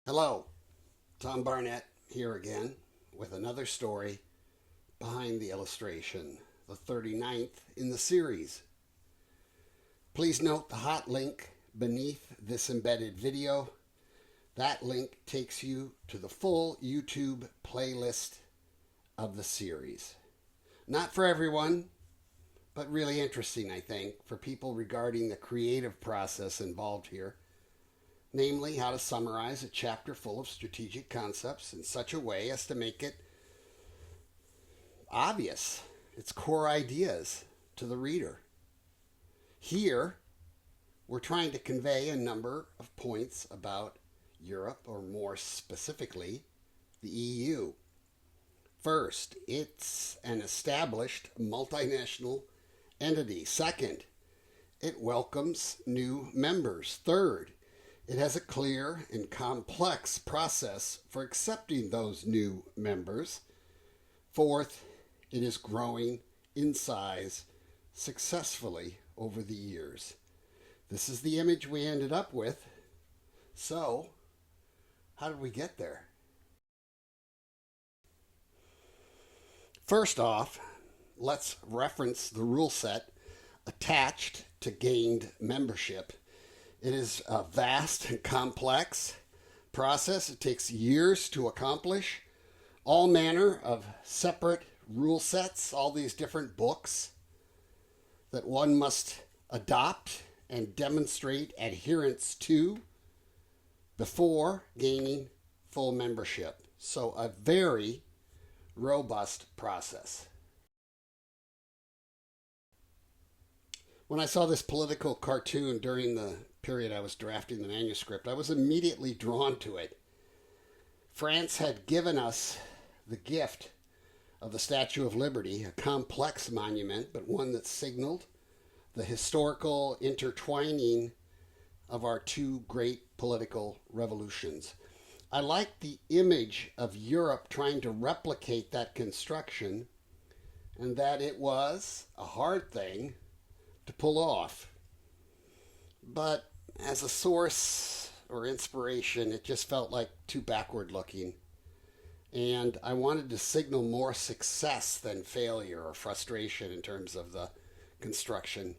Hello, Tom Barnett here again with another story behind the illustration, the 39th in the series. Please note the hot link beneath this embedded video. That link takes you to the full YouTube playlist of the series. Not for everyone, but really interesting, I think, for people regarding the creative process involved here. Namely, how to summarize a chapter full of strategic concepts in such a way as to make it obvious, its core ideas, to the reader. Here, we're trying to convey a number of points about Europe, or more specifically, the EU. First, it's an established multinational entity. Second, it welcomes new members. Third, it has a clear and complex process for accepting those new members. Fourth, it is growing in size successfully over the years. This is the image we ended up with. So, how did we get there? First off, let's reference the rule set attached to gained membership. It is a vast and complex process. It takes years to accomplish. All manner of separate rule sets, all these different books that one must adopt and demonstrate adherence to before gaining full membership. So a very robust process. When I saw this political cartoon during the period I was drafting the manuscript, I was immediately drawn to it. France had given us the gift of the Statue of Liberty, a complex monument, but one that signaled the historical intertwining of our two great political revolutions. I liked the image of Europe trying to replicate that construction, and that it was a hard thing to pull off. But as a source or inspiration, it just felt like too backward looking. And I wanted to signal more success than failure or frustration in terms of the construction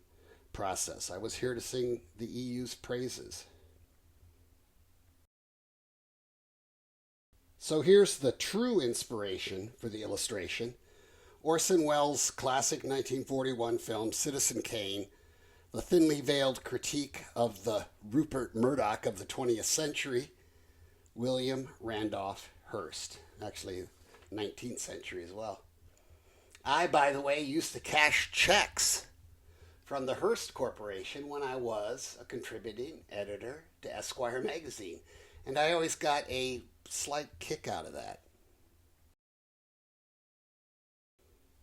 process. I was here to sing the EU's praises. So here's the true inspiration for the illustration. Orson Welles' classic 1941 film, Citizen Kane, the thinly veiled critique of the Rupert Murdoch of the 20th century, William Randolph Hearst. Actually, 19th century as well. I, by the way, used to cash checks from the Hearst Corporation when I was a contributing editor to Esquire magazine. And I always got a slight kick out of that.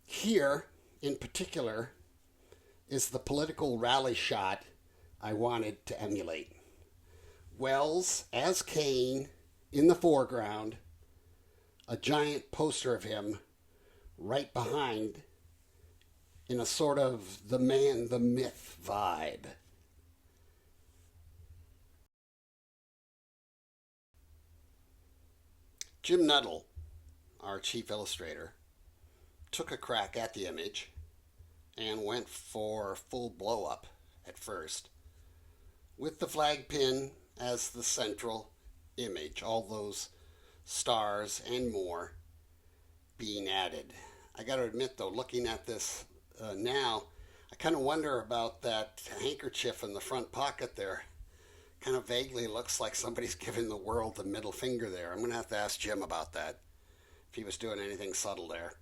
Here, in particular, is the political rally shot I wanted to emulate. Welles as Kane in the foreground, a giant poster of him right behind in a sort of the man, the myth vibe. Jim Nuttall, our chief illustrator, took a crack at the image and went for full blow up at first, with the flag pin as the central image, all those stars and more being added. I got to admit though, looking at this now, I kind of wonder about that handkerchief in the front pocket there. Kind of vaguely looks like somebody's giving the world the middle finger there. I'm going to have to ask Jim about that, if he was doing anything subtle there.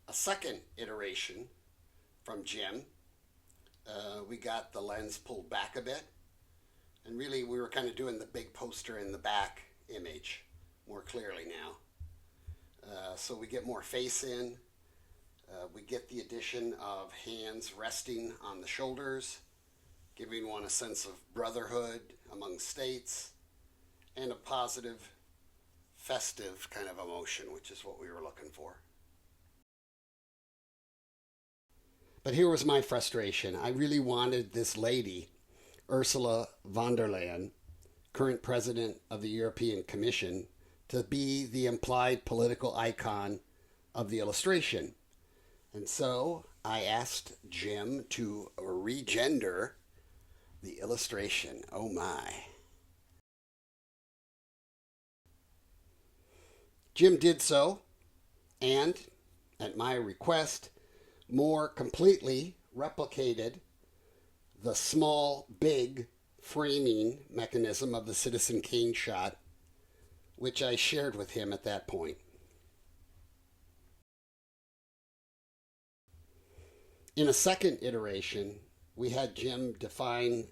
A second iteration from Jim. We got the lens pulled back a bit, and really we were kind of doing the big poster in the back image more clearly now. So we get more face in. We get the addition of hands resting on the shoulders, giving one a sense of brotherhood among states, and a positive, festive kind of emotion, which is what we were looking for. But here was my frustration. I really wanted this lady Ursula von der Leyen, current president of the European Commission, to be the implied political icon of the illustration. And so I asked Jim to regender the illustration. Oh my. Jim did so, and, at my request, more completely replicated the small, big framing mechanism of the Citizen Kane shot, which I shared with him at that point. In a second iteration, we had Jim define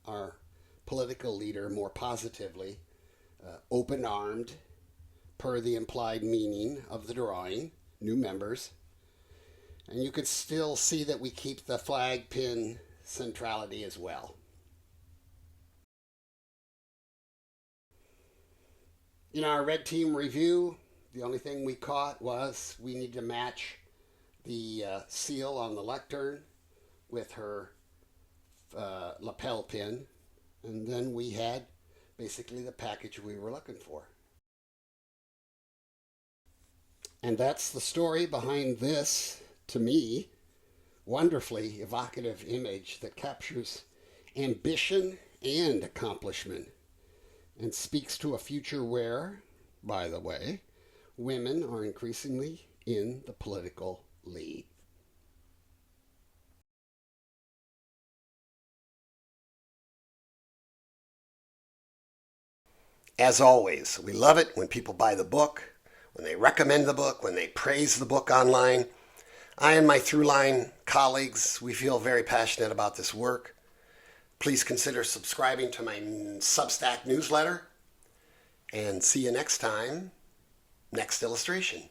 our political leader more positively, open-armed, per the implied meaning of the drawing, new members. And you could still see that we keep the flag pin centrality as well. In our red team review, the only thing we caught was we need to match the seal on the lectern with her lapel pin, and then we had basically the package we were looking for. And that's the story behind this, to me, wonderfully evocative image that captures ambition and accomplishment and speaks to a future where, by the way, women are increasingly in the political lead. As always, we love it when people buy the book, when they recommend the book, when they praise the book online. I and my Throughline colleagues, we feel very passionate about this work. Please consider subscribing to my Substack newsletter, and see you next time, next illustration.